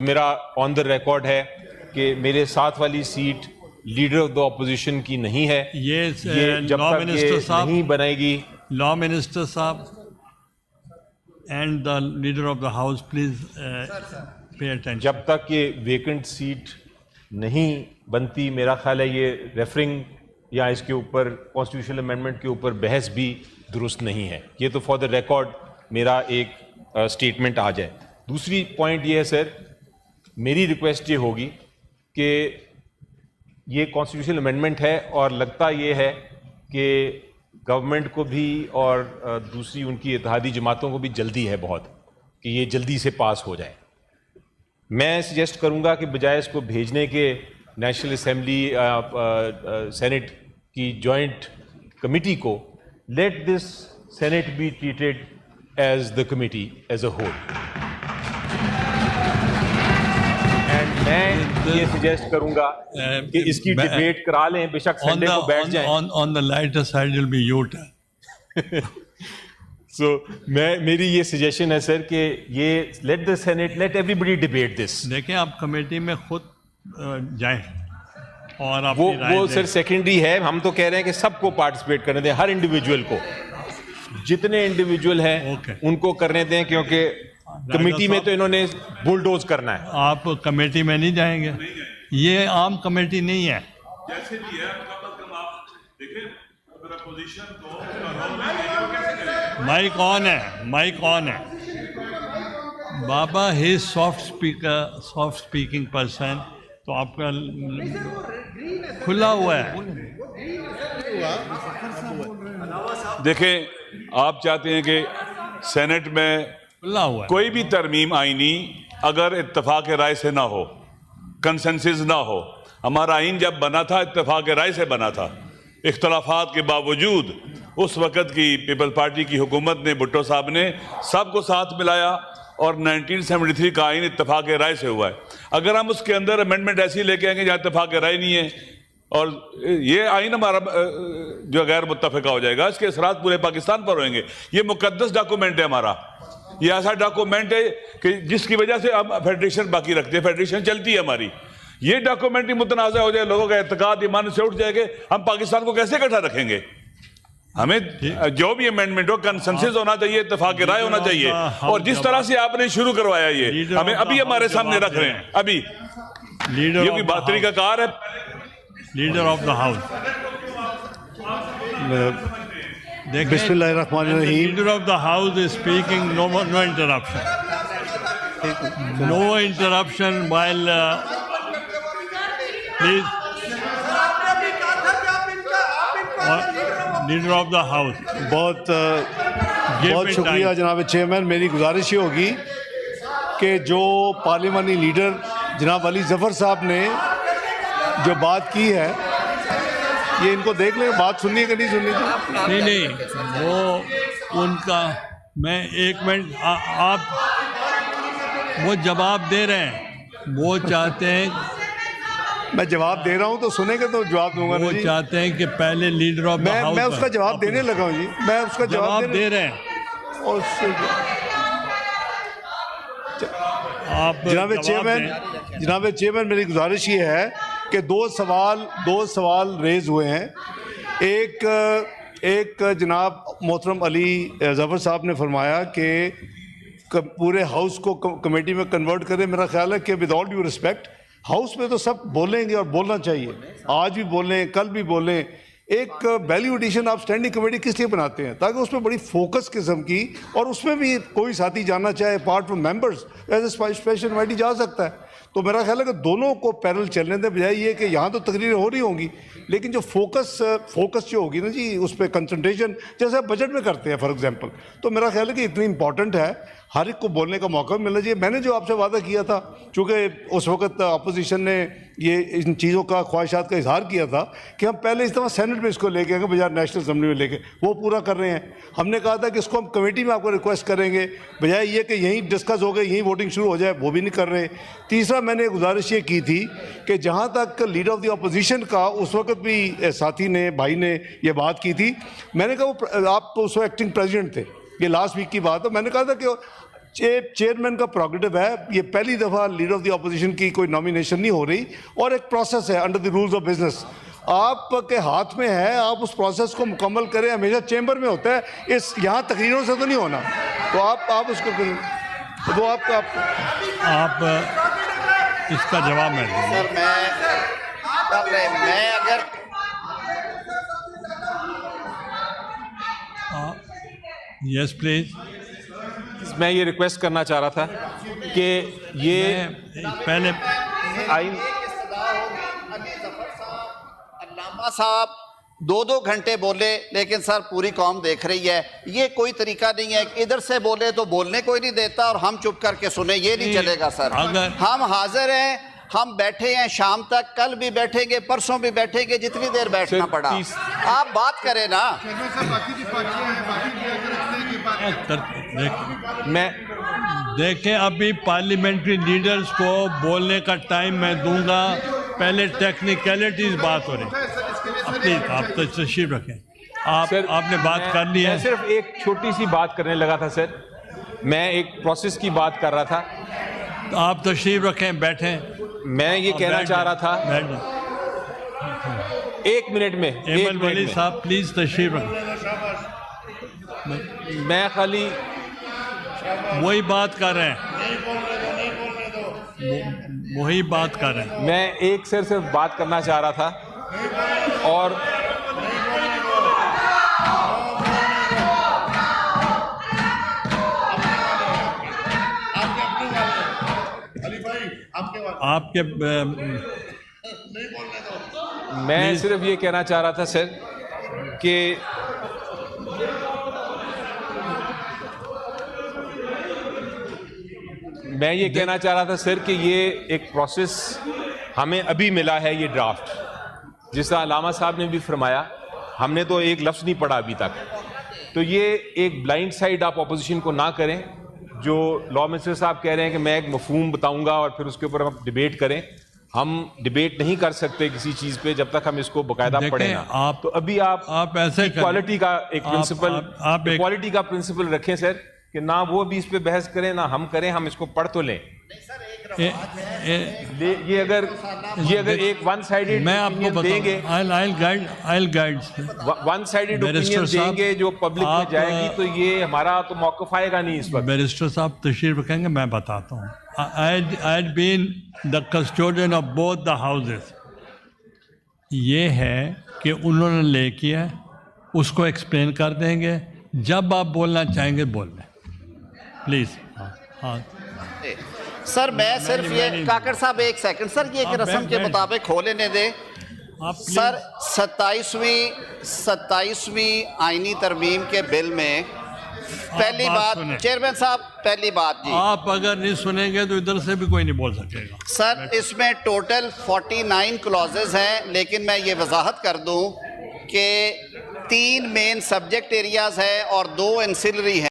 मेरा on the record है कि मेरे साथ वाली seat leader of the opposition की नहीं है। ये जब तक ये नहीं बनाएगी, लॉ मिनिस्टर साहब and the leader of the house please pay attention. जब तक ये वेकेंट सीट नहीं बनती, मेरा ख्याल है ये रेफरिंग या इसके ऊपर कॉन्स्टिट्यूशनल अमेंडमेंट के ऊपर बहस भी दुरुस्त नहीं है। ये तो फॉर द रिकॉर्ड मेरा एक स्टेटमेंट आ जाए। दूसरी पॉइंट ये है सर, मेरी रिक्वेस्ट ये होगी कि ये कॉन्स्टिट्यूशनल अमेंडमेंट है और लगता ये है कि गवर्नमेंट को भी और दूसरी उनकी इत्तेहादी जमातों को भी जल्दी है बहुत कि ये जल्दी से पास हो जाए। मैं सजेस्ट करूंगा कि बजाय इसको भेजने के नेशनल असेंबली सेनेट की जॉइंट कमिटी को, let this senate be treated as the committee as a whole. मैं ये सजेस्ट करूंगा कि इसकी डिबेट करा लें, बेशक संडे को बैठ जाएं। On the lighter side will be U turn. So मेरी ये सजेशन है सर कि ये let the senate, let everybody debate this. देखें आप कमेटी में खुद जाएं और वो सर सेकेंडरी है। हम तो कह रहे हैं कि सबको पार्टिसिपेट करने दें, हर इंडिविजुअल को, जितने इंडिविजुअल हैं उनको करने दें, क्योंकि कमेटी में तो इन्होंने बुलडोज करना है। आप कमेटी में नहीं जाएंगे, ये आम कमेटी नहीं है। जैसे भी है आप देखें, अगर अपोजिशन को उसका रोल नहीं है, कैसे करेगा? माइक ऑन है, माइक ऑन है बाबा। ही soft speaker, soft speaking person, तो आपका खुला हुआ है। देखें, आप चाहते हैं कि सेनेट में खुला हुआ है। कोई भी तरमीम आईनी अगर इत्तेफाक राय से ना हो, कंसेंसस ना हो। हमारा आइन जब बना था इत्तेफाक राय से बना था। इख्तलाफात के बावजूद उस वक़्त की पीपल पार्टी की हुकूमत ने, भुट्टो साहब ने सबको साथ मिलाया और 1973 का आइन इत्तेफाक राय से हुआ है। अगर हम उसके अंदर अमेंडमेंट ऐसी लेके आएंगे जहाँ इत्तेफाक राय नहीं है और ये आइन हमारा जो गैर मुत्तफ़िका हो जाएगा, इसके असरात पूरे पाकिस्तान पर होंगे। ये मुकद्दस डॉक्यूमेंट है हमारा, ये ऐसा डॉक्यूमेंट है कि जिसकी वजह से हम फेडरेशन बाकी रखते हैं, फेडरेशन चलती है हमारी। ये डॉक्यूमेंट ही मुतनाज़ा हो जाए, लोगों का एतकाद ईमान से उठ जाएगा, हम पाकिस्तान को कैसे इकट्ठा रखेंगे? हमें जो भी अमेंडमेंट हो कंसेंसस होना चाहिए, इत्तेफाक राय होना चाहिए। और जिस तरह से आपने शुरू करवाया ये हमें अभी हमारे सामने रख रहे हैं, अभी ये कोई तरीकाकार है? लीडर ऑफ द हाउस, बिस्मिल्लाहिर्रहमानिर्रहीम। Leader of the house is speaking, no interruption, no interruption while please. Leader of the house, बहुत शुक्रिया जनाब चेयरमैन। मेरी गुजारिश ये होगी कि जो पार्लियामानी लीडर जनाब अली जफ़र साहब ने जो बात की है, ये इनको देख लें, बात सुननी है कि नहीं सुननी? नहीं, वो उनका, मैं एक मिनट, आप वो जवाब दे रहे हैं, वो चाहते हैं, मैं जवाब दे रहा हूँ तो सुनेंगे तो जवाब दूंगा ना वो जी। चाहते हैं कि पहले लीडर ऑफ द हाउस, मैं उसका जवाब देने लगा हूँ जी, मैं उसका जवाब दे रहे हैं। और आप जनाब चेयरमैन मेरी गुजारिश ये है कि दो सवाल रेज हुए हैं। एक जनाब मोहतरम अली जफ़र साहब ने फरमाया कि पूरे हाउस को कमेटी में कन्वर्ट करें। मेरा ख्याल है कि with all due respect, house में तो सब बोलेंगे और बोलना चाहिए, आज भी बोलें, कल भी बोलें। एक वैल्यू एडिशन आप स्टैंडिंग कमेटी किस लिए बनाते हैं? ताकि उसमें बड़ी फोकस किस्म की, और उसमें भी कोई साथी जाना चाहे apart from members as a special committee जा सकता है। तो मेरा ख्याल है कि दोनों को पैरेलल चलने दें, बजाय ये कि यहाँ तो तकरीरें हो रही होंगी लेकिन जो फोकस जो होगी ना जी, उस पर कंसंट्रेशन, जैसे आप बजट में करते हैं फॉर एग्जांपल, तो मेरा ख्याल है कि इतनी इंपॉर्टेंट है, हर एक को बोलने का मौका मिलना चाहिए। मैंने जो आपसे वादा किया था, चूँकि उस वक्त अपोजिशन ने ये इन चीज़ों का, ख्वाहिशात का इजहार किया था कि हम पहले इस दफ़ा सेनेट में इसको लेके आएंगे बजाय नेशनल असम्बली में लेके, वो पूरा कर रहे हैं। हमने कहा था कि इसको हम कमेटी में आपको रिक्वेस्ट करेंगे, बजाय ये कि यहीं डिस्कस हो गए, यहीं वोटिंग शुरू हो जाए, वो भी नहीं कर रहे। तीसरा, मैंने गुजारिश ये की थी कि जहाँ तक लीडर ऑफ द अपोजिशन का, उस वक्त भी साथी ने, भाई ने ये बात की थी, मैंने कहा वो आप तो उस वक्त एक्टिंग प्रेसिडेंट थे, ये लास्ट वीक की बात है, मैंने कहा था कि चेयरमैन का प्रोग्रेटिव है, ये पहली दफ़ा लीडर ऑफ द अपोजिशन की कोई नॉमिनेशन नहीं हो रही और एक प्रोसेस है under the rules of business, आपके हाथ में है, आप उस प्रोसेस को मुकम्मल करें। हमेशा चेंबर में होता है, इस यहाँ तकरीरों से तो नहीं होना, तो आप उसको करें, तो आप इसका जवाब मैं दूंगा। सर मैं अगर यस प्लीज, मैं ये रिक्वेस्ट करना चाह रहा था कि ये पहले आइन अल्लामा साहब 2-2 घंटे बोले, लेकिन सर पूरी कौम देख रही है, ये कोई तरीका नहीं है। इधर से बोले तो बोलने कोई नहीं देता और हम चुप करके सुने, ये नहीं चलेगा सर। अगर हम हाजिर हैं, हम बैठे हैं शाम तक, कल भी बैठेंगे, परसों भी बैठेंगे, जितनी देर बैठना पड़ा। आप बात करें ना। मैं देखें, अभी पार्लियामेंट्री लीडर्स को बोलने का टाइम मैं दूंगा, पहले टेक्निकलिटीज बात हो रही। प्लीज आप तो तशरीफ रखें। आपने बात कर ली है। मैं सिर्फ एक छोटी सी बात करने लगा था सर, मैं एक प्रोसेस की बात कर रहा था। तो आप तशरीफ रखें, बैठें। मैं ये कहना चाह रहा था, एक मिनट में, एमएल वली साहब प्लीज तशरीफ रखें। मैं खाली वही बात कर रहे हैं, वही बात कर रहे हैं। मैं एक सिर्फ बात करना चाह रहा था और आपके मैं सिर्फ ये कहना चाह रहा था सर कि मैं ये कहना चाह रहा था सर कि ये एक प्रोसेस हमें अभी मिला है, ये ड्राफ्ट, जिस अलामा साहब ने भी फरमाया, हमने तो एक लफ्ज़ नहीं पढ़ा अभी तक। तो ये एक ब्लाइंड साइड आप अपोजिशन को ना करें, जो लॉ मिनिस्टर साहब कह रहे हैं कि मैं एक मफहूम बताऊंगा और फिर उसके ऊपर हम डिबेट करें। हम डिबेट नहीं कर सकते किसी चीज़ पे जब तक हम इसको बाकायदा पढ़ें ना। तो अभी आप ऐसे क्वालिटी का एक प्रिंसिपल, क्वालिटी का प्रिंसिपल रखें सर, कि ना वो भी इस पे बहस करें ना हम करें, हम इसको पढ़ तो लें। ये अगर एक वन साइडेड मैं आपको देंगे, I'll guide one sided opinion देंगे जो पब्लिक में जाएगी, तो ये हमारा तो मौक़िफ़ आएगा नहीं इस वक्त। बैरिस्टर साहब तशरीफ रखेंगे, मैं बताता हूँ। I had been the custodian of both the houses। ये है कि उन्होंने ले किया, उसको एक्सप्लेन कर देंगे, जब आप बोलना चाहेंगे बोल लें प्लीज़। हाँ सर मैं सिर्फ ये, काकड़ साहब एक सेकंड सर, ये एक रस्म के मुताबिक हो लेने दें सर। 27वीं आईनी तरमीम के बिल में पहली बात, चेयरमैन साहब पहली बात जी, आप अगर नहीं सुनेंगे तो इधर से भी कोई नहीं बोल सकेगा सर। इसमें टोटल 49 क्लॉजेज हैं, लेकिन मैं ये वजाहत कर दूं कि 3 मेन सब्जेक्ट एरियाज हैं और 2 एंसिलरी हैं।